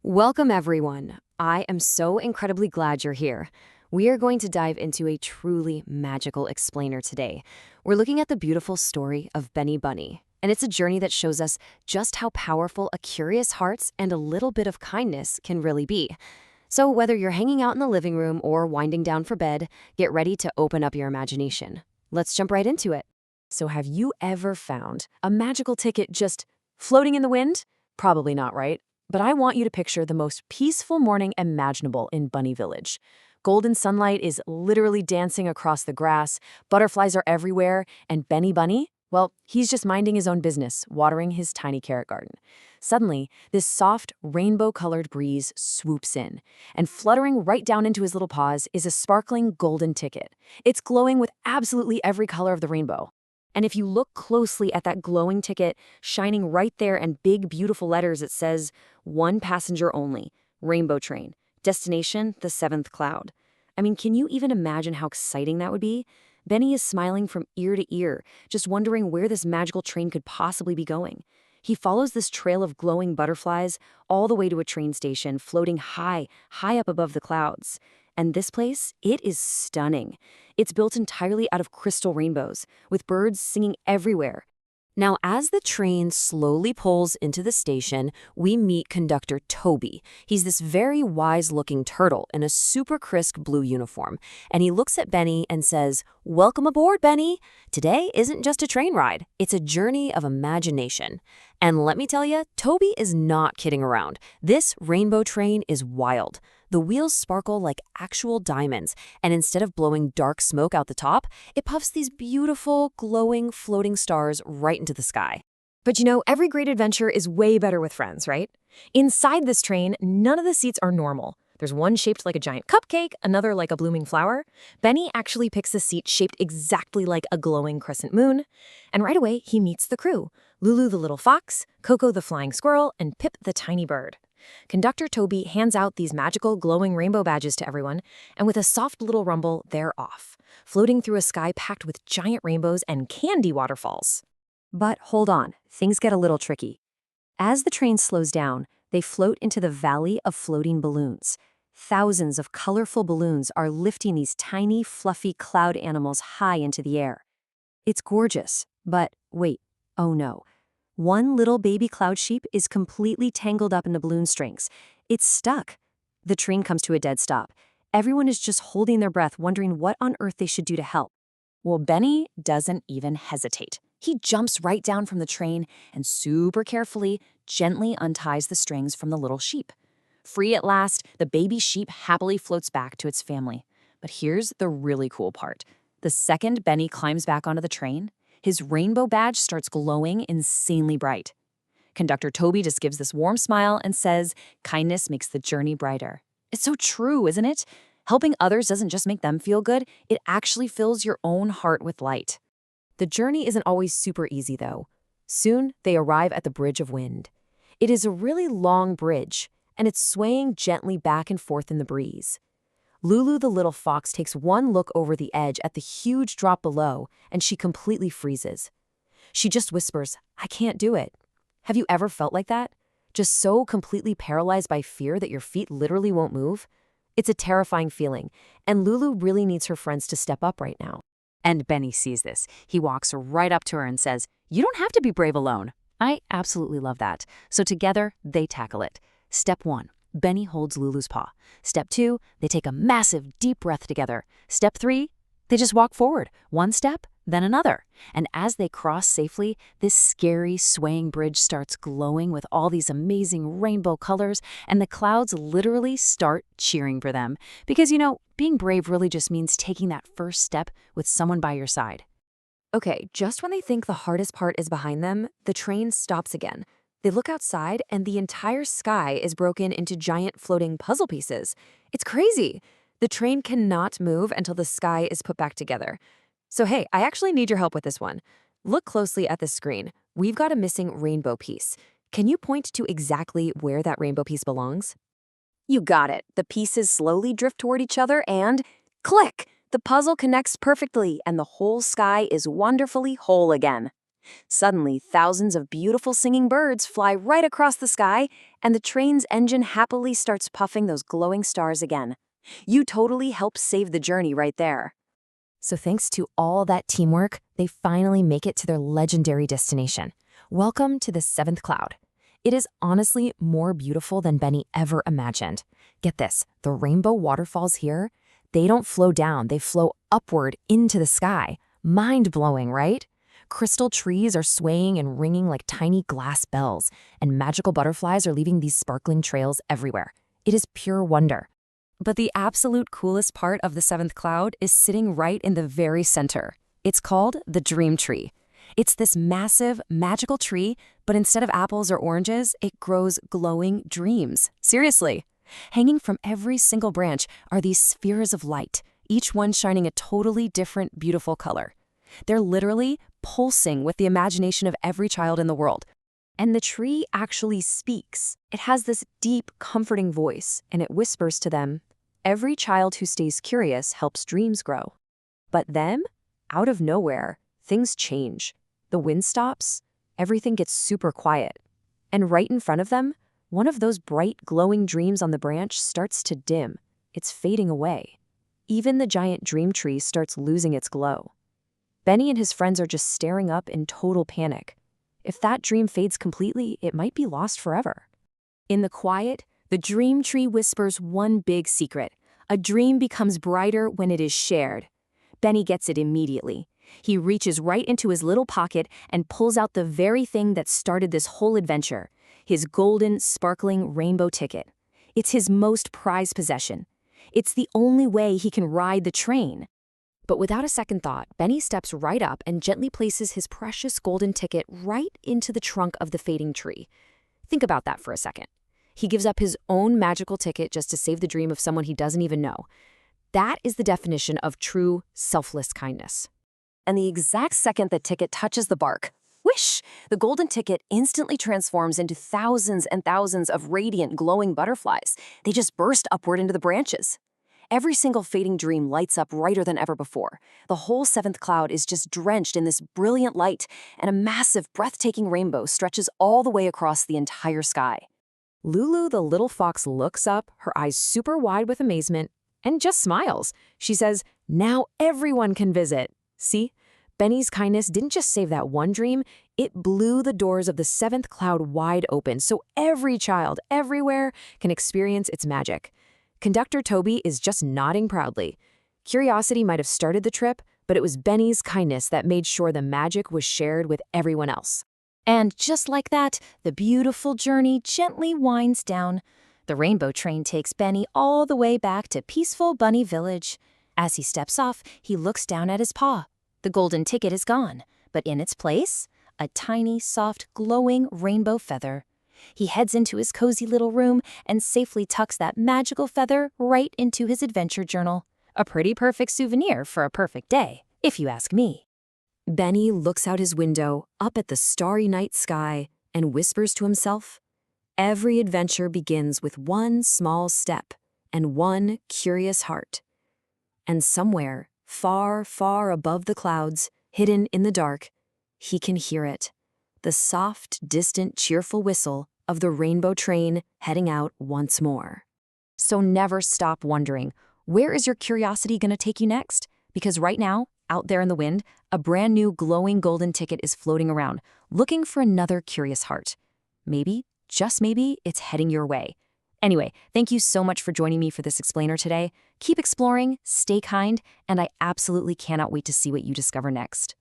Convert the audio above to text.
Welcome, everyone. I am so incredibly glad you're here. We are going to dive into a truly magical explainer today. We're looking at the beautiful story of Benny Bunny, and it's a journey that shows us just how powerful a curious heart and a little bit of kindness can really be. So, whether you're hanging out in the living room or winding down for bed, get ready to open up your imagination. Let's jump right into it. So, have you ever found a magical ticket just floating in the wind? Probably not, right? But I want you to picture the most peaceful morning imaginable in Bunny Village. Golden sunlight is literally dancing across the grass, butterflies are everywhere, and Benny Bunny, well, he's just minding his own business, watering his tiny carrot garden. Suddenly, this soft, rainbow-colored breeze swoops in, and fluttering right down into his little paws is a sparkling golden ticket. It's glowing with absolutely every color of the rainbow. And if you look closely at that glowing ticket, shining right there in big, beautiful letters, it says, "One passenger only, Rainbow Train, destination, the seventh cloud." I mean, can you even imagine how exciting that would be? Benny is smiling from ear to ear, just wondering where this magical train could possibly be going. He follows this trail of glowing butterflies all the way to a train station floating high, high up above the clouds. And this place, it is stunning. It's built entirely out of crystal rainbows, with birds singing everywhere. Now, as the train slowly pulls into the station, we meet conductor Toby. He's this very wise-looking turtle in a super crisp blue uniform, and he looks at Benny and says, "Welcome aboard, Benny. Today isn't just a train ride, it's a journey of imagination." And let me tell you, Toby is not kidding around. This rainbow train is wild. The wheels sparkle like actual diamonds, and instead of blowing dark smoke out the top, it puffs these beautiful, glowing, floating stars right into the sky. But you know, every great adventure is way better with friends, right? Inside this train, none of the seats are normal. There's one shaped like a giant cupcake, another like a blooming flower. Benny actually picks a seat shaped exactly like a glowing crescent moon. And right away, he meets the crew: Lulu the little fox, Coco the flying squirrel, and Pip the tiny bird. Conductor Toby hands out these magical glowing rainbow badges to everyone, and with a soft little rumble, they're off, floating through a sky packed with giant rainbows and candy waterfalls. But hold on, things get a little tricky. As the train slows down, they float into the valley of floating balloons. Thousands of colorful balloons are lifting these tiny, fluffy cloud animals high into the air. It's gorgeous, but wait, oh no. One little baby cloud sheep is completely tangled up in the balloon strings. It's stuck. The train comes to a dead stop. Everyone is just holding their breath, wondering what on earth they should do to help. Well, Benny doesn't even hesitate. He jumps right down from the train and super carefully, gently unties the strings from the little sheep. Free at last, the baby sheep happily floats back to its family. But here's the really cool part. The second Benny climbs back onto the train, his rainbow badge starts glowing insanely bright. Conductor Toby just gives this warm smile and says, "Kindness makes the journey brighter." It's so true, isn't it? Helping others doesn't just make them feel good, it actually fills your own heart with light. The journey isn't always super easy, though. Soon, they arrive at the Bridge of Wind. It is a really long bridge, and it's swaying gently back and forth in the breeze. Lulu the little fox takes one look over the edge at the huge drop below, and she completely freezes. She just whispers, "I can't do it." Have you ever felt like that? Just so completely paralyzed by fear that your feet literally won't move? It's a terrifying feeling, and Lulu really needs her friends to step up right now. And Benny sees this. He walks right up to her and says, "You don't have to be brave alone." I absolutely love that. So together, they tackle it. Step 1. Benny holds Lulu's paw. Step 2, they take a massive, deep breath together. Step 3, they just walk forward, one step, then another. And as they cross safely, this scary, swaying bridge starts glowing with all these amazing rainbow colors, and the clouds literally start cheering for them. Because, being brave really just means taking that first step with someone by your side. Okay, just when they think the hardest part is behind them, the train stops again. They look outside, and the entire sky is broken into giant floating puzzle pieces. It's crazy. The train cannot move until the sky is put back together. So hey, I actually need your help with this one. Look closely at the screen. We've got a missing rainbow piece. Can you point to exactly where that rainbow piece belongs? You got it. The pieces slowly drift toward each other and click! The puzzle connects perfectly, and the whole sky is wonderfully whole again. Suddenly, thousands of beautiful singing birds fly right across the sky, and the train's engine happily starts puffing those glowing stars again. You totally helped save the journey right there. So thanks to all that teamwork, they finally make it to their legendary destination. Welcome to the seventh cloud. It is honestly more beautiful than Benny ever imagined. Get this, the rainbow waterfalls here, they don't flow down, they flow upward into the sky. Mind-blowing, right? Crystal trees are swaying and ringing like tiny glass bells, and magical butterflies are leaving these sparkling trails everywhere. It is pure wonder. But the absolute coolest part of the seventh cloud is sitting right in the very center. It's called the Dream Tree. It's this massive, magical tree, but instead of apples or oranges, it grows glowing dreams. Seriously. Hanging from every single branch are these spheres of light, each one shining a totally different, beautiful color. They're literally pulsing with the imagination of every child in the world. And the tree actually speaks. It has this deep, comforting voice, and it whispers to them, "Every child who stays curious helps dreams grow." But then, out of nowhere, things change. The wind stops, everything gets super quiet. And right in front of them, one of those bright, glowing dreams on the branch starts to dim. It's fading away. Even the giant dream tree starts losing its glow. Benny and his friends are just staring up in total panic. If that dream fades completely, it might be lost forever. In the quiet, the dream tree whispers one big secret. A dream becomes brighter when it is shared. Benny gets it immediately. He reaches right into his little pocket and pulls out the very thing that started this whole adventure, his golden, sparkling rainbow ticket. It's his most prized possession. It's the only way he can ride the train. But without a second thought, Benny steps right up and gently places his precious golden ticket right into the trunk of the fading tree. Think about that for a second. He gives up his own magical ticket just to save the dream of someone he doesn't even know. That is the definition of true, selfless kindness. And the exact second the ticket touches the bark, whoosh, the golden ticket instantly transforms into thousands and thousands of radiant, glowing butterflies. They just burst upward into the branches. Every single fading dream lights up brighter than ever before. The whole seventh cloud is just drenched in this brilliant light, and a massive, breathtaking rainbow stretches all the way across the entire sky. Lulu the little fox looks up, her eyes super wide with amazement, and just smiles. She says, "Now everyone can visit." See? Benny's kindness didn't just save that one dream, it blew the doors of the seventh cloud wide open so every child, everywhere, can experience its magic. Conductor Toby is just nodding proudly. Curiosity might have started the trip, but it was Benny's kindness that made sure the magic was shared with everyone else. And just like that, the beautiful journey gently winds down. The rainbow train takes Benny all the way back to peaceful Bunny Village. As he steps off, he looks down at his paw. The golden ticket is gone, but in its place, a tiny, soft, glowing rainbow feather. He heads into his cozy little room and safely tucks that magical feather right into his adventure journal. A pretty perfect souvenir for a perfect day, if you ask me. Benny looks out his window, up at the starry night sky, and whispers to himself, "Every adventure begins with one small step and one curious heart." And somewhere, far, far above the clouds, hidden in the dark, he can hear it. The soft, distant, cheerful whistle of the rainbow train heading out once more. So never stop wondering, where is your curiosity going to take you next? Because right now, out there in the wind, a brand new glowing golden ticket is floating around, looking for another curious heart. Maybe, just maybe, it's heading your way. Anyway, thank you so much for joining me for this explainer today. Keep exploring, stay kind, and I absolutely cannot wait to see what you discover next.